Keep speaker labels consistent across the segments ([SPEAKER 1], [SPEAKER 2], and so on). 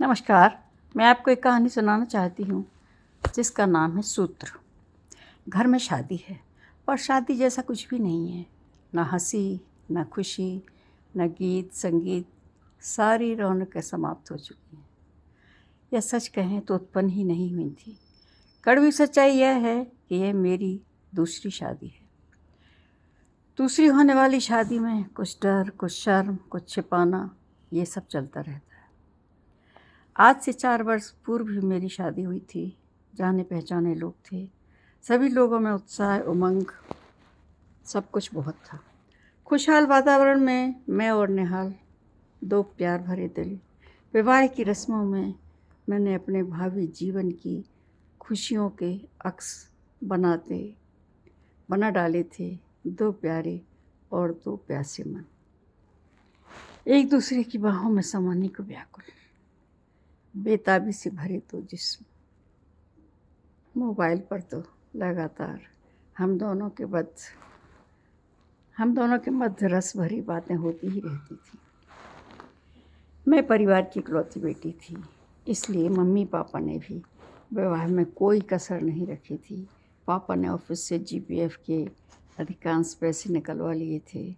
[SPEAKER 1] नमस्कार। मैं आपको एक कहानी सुनाना चाहती हूँ जिसका नाम है सूत्र। घर में शादी है पर शादी जैसा कुछ भी नहीं है। ना हंसी, ना खुशी, न गीत संगीत, सारी रौनकें समाप्त हो चुकी हैं। यह सच कहें तो उत्पन्न ही नहीं हुई थी। कड़वी सच्चाई यह है कि यह मेरी दूसरी शादी है। दूसरी होने वाली शादी में कुछ डर, कुछ शर्म, कुछ छिपाना, ये सब चलता रहता है। आज से 4 वर्ष पूर्व भी मेरी शादी हुई थी। जाने पहचाने लोग थे, सभी लोगों में उत्साह, उमंग, सब कुछ बहुत था। खुशहाल वातावरण में मैं और निहाल, 2 प्यार भरे दिल। विवाह की रस्मों में मैंने अपने भावी जीवन की खुशियों के अक्स बना डाले थे। 2 प्यारे और 2 प्यासे मन, एक दूसरे की बाहों में समाने को व्याकुल, बेताबी से भरे 2 जिस्म। मोबाइल पर तो लगातार हम दोनों के मध्य रस भरी बातें होती ही रहती थी। मैं परिवार की इकलौती बेटी थी, इसलिए मम्मी पापा ने भी विवाह में कोई कसर नहीं रखी थी। पापा ने ऑफिस से जीपीएफ के अधिकांश पैसे निकलवा लिए थे।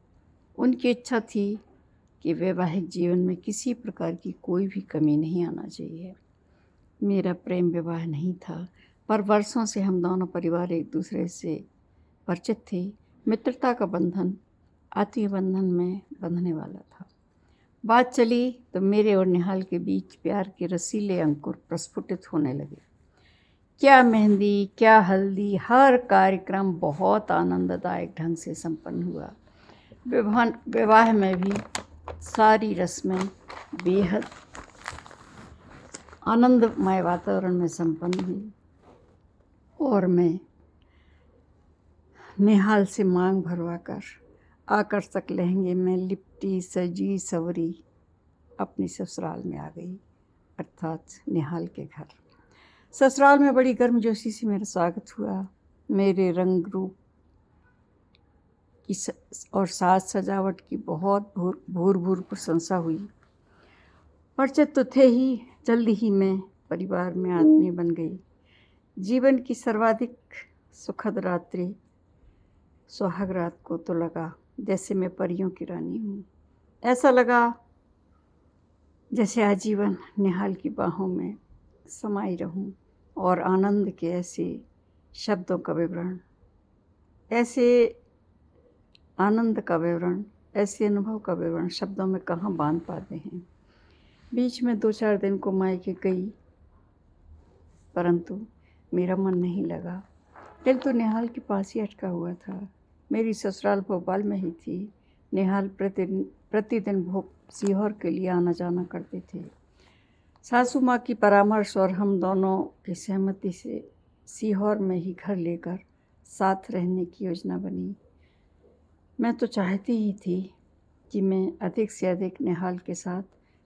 [SPEAKER 1] उनकी इच्छा थी कि वैवाहिक जीवन में किसी प्रकार की कोई भी कमी नहीं आना चाहिए। मेरा प्रेम विवाह नहीं था, पर वर्षों से हम दोनों परिवार एक दूसरे से परिचित थे। मित्रता का बंधन आत्मीय बंधन में बंधने वाला था। बात चली तो मेरे और निहाल के बीच प्यार के रसीले अंकुर प्रस्फुटित होने लगे। क्या मेहंदी, क्या हल्दी, हर कार्यक्रम बहुत आनंददायक ढंग से संपन्न हुआ। विवाह में भी सारी रस्में बेहद आनंदमय वातावरण में संपन्न हुई और मैं निहाल से मांग भरवाकर आकर्षक लहंगे में लिपटी सजी सवरी अपनी ससुराल में आ गई, अर्थात निहाल के घर। ससुराल में बड़ी गर्मजोशी से मेरा स्वागत हुआ। मेरे रंग रूप की और साज सजावट की बहुत भूर प्रशंसा हुई। परिचित तो थे ही, जल्दी ही मैं परिवार में आदमी बन गई। जीवन की सर्वाधिक सुखद रात्रि सुहाग रात को तो लगा जैसे मैं परियों की रानी हूँ। ऐसा लगा जैसे आजीवन निहाल की बाहों में समाई रहूं और आनंद के ऐसे अनुभव का विवरण शब्दों में कहाँ बांध पाते हैं। बीच में 2-4 दिन को मायके गई, परंतु मेरा मन नहीं लगा। दिल तो निहाल के पास ही अटका हुआ था। मेरी ससुराल भोपाल में ही थी। निहाल प्रतिदिन सीहोर के लिए आना जाना करते थे। सासू माँ की परामर्श और हम दोनों की सहमति से सीहोर में ही घर लेकर साथ रहने की योजना बनी। मैं तो चाहती ही थी कि मैं अधिक से अधिक निहाल के साथ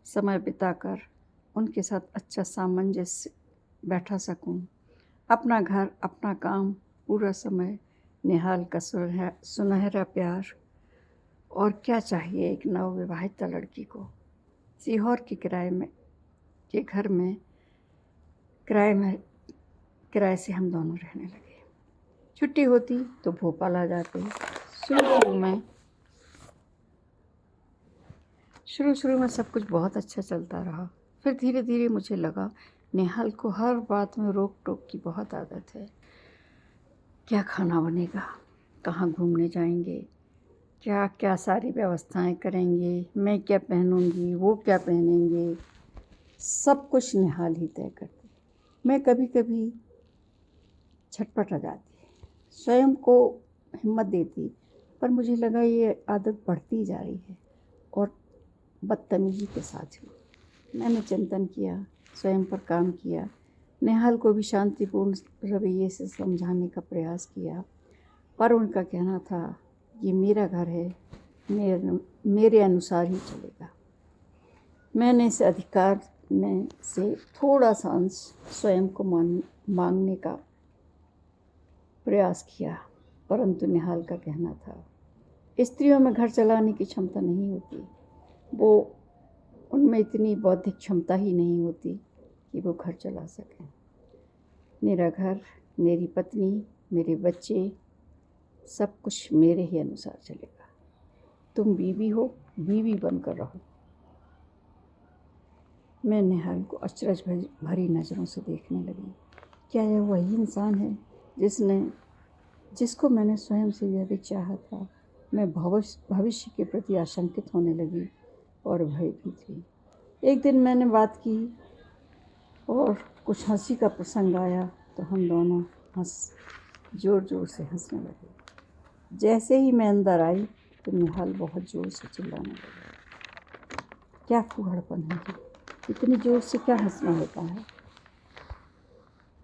[SPEAKER 1] समय बिताकर उनके साथ अच्छा सामंजस्य बैठा सकूं। अपना घर, अपना काम, पूरा समय निहाल का सुनहरा प्यार, और क्या चाहिए एक नवविवाहिता लड़की को। सीहोर के किराए से हम दोनों रहने लगे। छुट्टी होती तो भोपाल आ जाते। शुरू में सब कुछ बहुत अच्छा चलता रहा। फिर धीरे धीरे मुझे लगा निहाल को हर बात में रोक टोक की बहुत आदत है। क्या खाना बनेगा, कहाँ घूमने जाएंगे, क्या क्या सारी व्यवस्थाएं करेंगे, मैं क्या पहनूंगी, वो क्या पहनेंगे, सब कुछ निहाल ही तय करती। मैं कभी कभी छटपटा जाती, स्वयं को हिम्मत देती, पर मुझे लगा ये आदत बढ़ती जा रही है और बदतमीजी के साथ हुई। मैंने चिंतन किया, स्वयं पर काम किया, निहाल को भी शांतिपूर्ण रवैये से समझाने का प्रयास किया, पर उनका कहना था ये मेरा घर है, मेरे अनुसार ही चलेगा। मैंने इस अधिकार में से थोड़ा सा अंश स्वयं को मांगने का प्रयास किया, परंतु निहाल का कहना था स्त्रियों में घर चलाने की क्षमता नहीं होती, वो उनमें इतनी बौद्धिक क्षमता ही नहीं होती कि वो घर चला सकें। मेरा घर, मेरी पत्नी, मेरे बच्चे, सब कुछ मेरे ही अनुसार चलेगा। तुम बीवी हो, बीवी बनकर रहो। मैं निहाल को अचरज भरी नज़रों से देखने लगी। क्या यह वही इंसान है जिसको मैंने स्वयं से यह भी चाहा था? मैं भविष्य के प्रति आशंकित होने लगी और भयभीत हुई। एक दिन मैंने बात की और कुछ हंसी का प्रसंग आया तो हम दोनों जोर जोर से हंसने लगे। जैसे ही मैं अंदर आई तो निहाल बहुत जोर से चिल्लाने लगा। क्या फूहड़पन है जी, इतनी जोर से क्या हंसना होता है?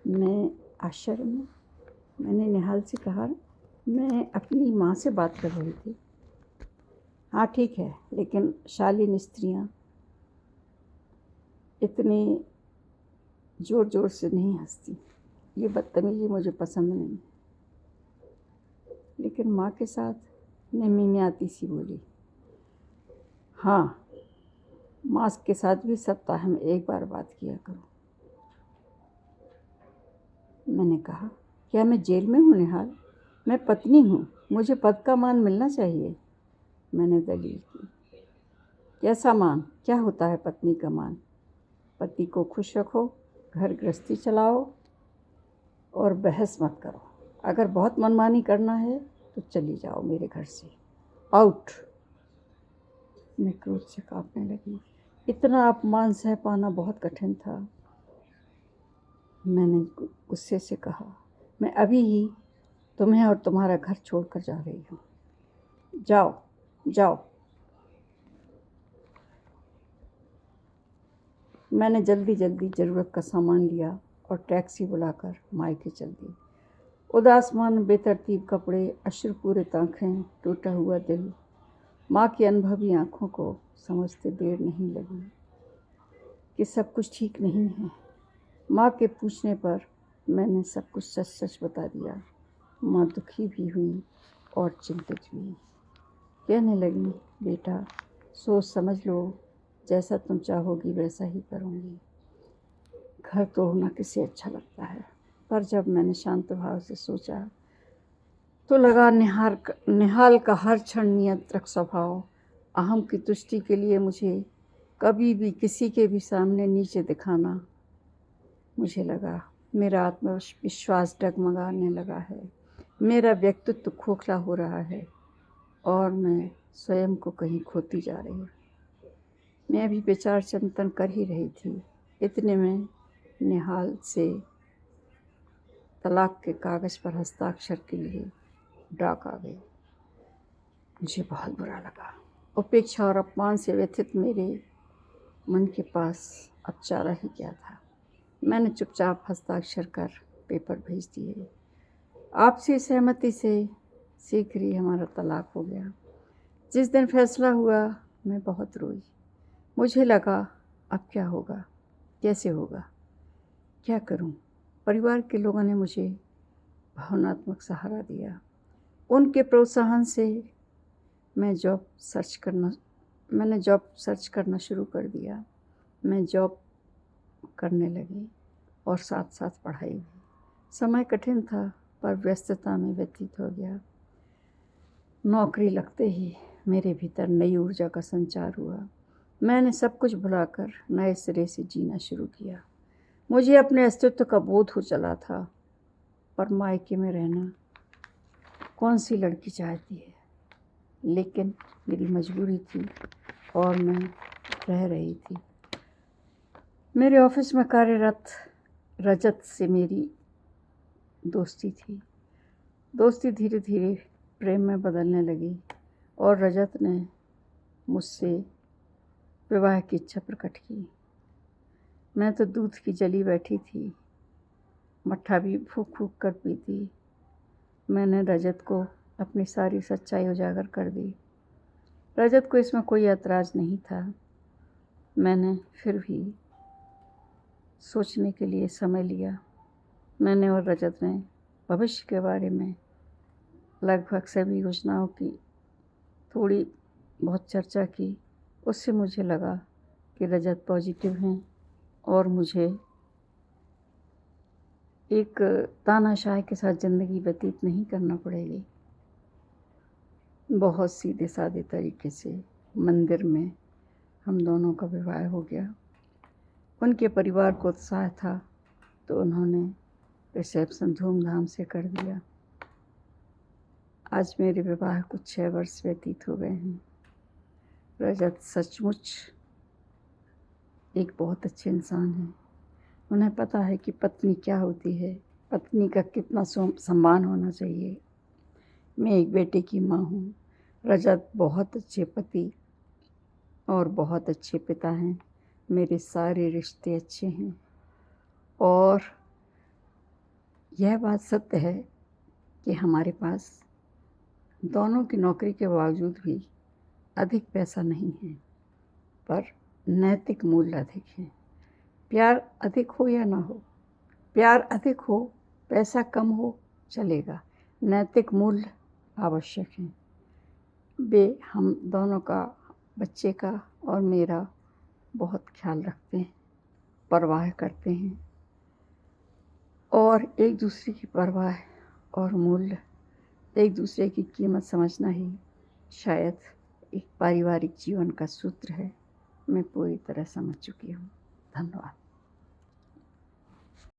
[SPEAKER 1] मैं आश्चर्य में मैंने निहाल से कहा, मैं अपनी माँ से बात कर रही थी। हाँ ठीक है, लेकिन शालीन स्त्रियाँ इतनी ज़ोर ज़ोर से नहीं हंसती। ये बदतमीज़ी मुझे पसंद नहीं। लेकिन माँ के साथ मैं मिमियाती सी बोली, हाँ, माँ के साथ भी सप्ताह में एक बार बात किया करो। मैंने कहा, क्या मैं जेल में हूँ निहाल? मैं पत्नी हूँ, मुझे पद का मान मिलना चाहिए। मैंने दलील की। कैसा मान? क्या होता है पत्नी का मान? पति को खुश रखो, घर गृहस्थी चलाओ और बहस मत करो। अगर बहुत मनमानी करना है तो चली जाओ मेरे घर से, आउट। मैं क्रोध से कांपने लगी। इतना अपमान सह पाना बहुत कठिन था। मैंने गुस्से से कहा, मैं अभी ही तुम्हें और तुम्हारा घर छोड़कर जा रही हूँ। जाओ जाओ। मैंने जल्दी जल्दी ज़रूरत का सामान लिया और टैक्सी बुलाकर मायके चल दी। उदास मन, बेतरतीब कपड़े, अश्रुपूरित आँखें, टूटा हुआ दिल। माँ की अनुभवी आँखों को समझते देर नहीं लगी कि सब कुछ ठीक नहीं है। माँ के पूछने पर मैंने सब कुछ सच सच बता दिया। माँ दुखी भी हुई और चिंतित भी। कहने लगी, बेटा सोच समझ लो, जैसा तुम चाहोगी वैसा ही करूँगी। घर तोड़ना किसे अच्छा लगता है? पर जब मैंने शांत भाव से सोचा तो लगा निहाल का हर क्षण नियंत्रक स्वभाव, अहम की तुष्टि के लिए मुझे कभी भी किसी के भी सामने नीचे दिखाना। मुझे लगा मेरा आत्मविश्वास डगमगाने लगा है, मेरा व्यक्तित्व खोखला हो रहा है और मैं स्वयं को कहीं खोती जा रही हूँ। मैं अभी विचार चिंतन कर ही रही थी, इतने में निहाल से तलाक के कागज़ पर हस्ताक्षर के लिए डाक आ गई। मुझे बहुत बुरा लगा। उपेक्षा और अपमान से व्यथित मेरे मन के पास अब चारा ही क्या था। मैंने चुपचाप हस्ताक्षर कर पेपर भेज दिए। आपसी सहमति से शीघ्र ही हमारा तलाक हो गया। जिस दिन फैसला हुआ मैं बहुत रोई। मुझे लगा अब क्या होगा, कैसे होगा, क्या करूं? परिवार के लोगों ने मुझे भावनात्मक सहारा दिया। उनके प्रोत्साहन से मैंने जॉब सर्च करना शुरू कर दिया। मैं जॉब करने लगी और साथ साथ पढ़ाई भी। समय कठिन था पर व्यस्तता में व्यतीत हो गया। नौकरी लगते ही मेरे भीतर नई ऊर्जा का संचार हुआ। मैंने सब कुछ भुलाकर नए सिरे से जीना शुरू किया। मुझे अपने अस्तित्व का बोध हो चला था। पर मायके में रहना कौन सी लड़की चाहती है? लेकिन मेरी मजबूरी थी और मैं रह रही थी। मेरे ऑफिस में कार्यरत रजत से मेरी दोस्ती थी। दोस्ती धीरे धीरे प्रेम में बदलने लगी और रजत ने मुझसे विवाह की इच्छा प्रकट की। मैं तो दूध की जली बैठी थी, मट्ठा भी फूंक फूंक कर पीती। मैंने रजत को अपनी सारी सच्चाई उजागर कर दी। रजत को इसमें कोई ऐतराज़ नहीं था। मैंने फिर भी सोचने के लिए समय लिया। मैंने और रजत ने भविष्य के बारे में लगभग सभी योजनाओं की थोड़ी बहुत चर्चा की। उससे मुझे लगा कि रजत पॉजिटिव हैं और मुझे एक तानाशाह के साथ ज़िंदगी व्यतीत नहीं करना पड़ेगी। बहुत सीधे सादे तरीके से मंदिर में हम दोनों का विवाह हो गया। उनके परिवार को उत्साह था तो उन्होंने रिसेप्शन धूमधाम से कर दिया। आज मेरे विवाह को 6 वर्ष व्यतीत हो गए हैं। रजत सचमुच एक बहुत अच्छे इंसान हैं। उन्हें पता है कि पत्नी क्या होती है, पत्नी का कितना सम्मान होना चाहिए। मैं एक बेटे की माँ हूँ। रजत बहुत अच्छे पति और बहुत अच्छे पिता हैं। मेरे सारे रिश्ते अच्छे हैं और यह बात सत्य है कि हमारे पास दोनों की नौकरी के बावजूद भी अधिक पैसा नहीं है, पर नैतिक मूल्य अधिक है। प्यार अधिक हो या ना हो, प्यार अधिक हो, पैसा कम हो, चलेगा, नैतिक मूल्य आवश्यक है। वे हम दोनों का, बच्चे का और मेरा बहुत ख्याल रखते हैं, परवाह करते हैं और एक दूसरे की परवाह और मूल्य, एक दूसरे की कीमत समझना ही शायद एक पारिवारिक जीवन का सूत्र है। मैं पूरी तरह समझ चुकी हूँ। धन्यवाद।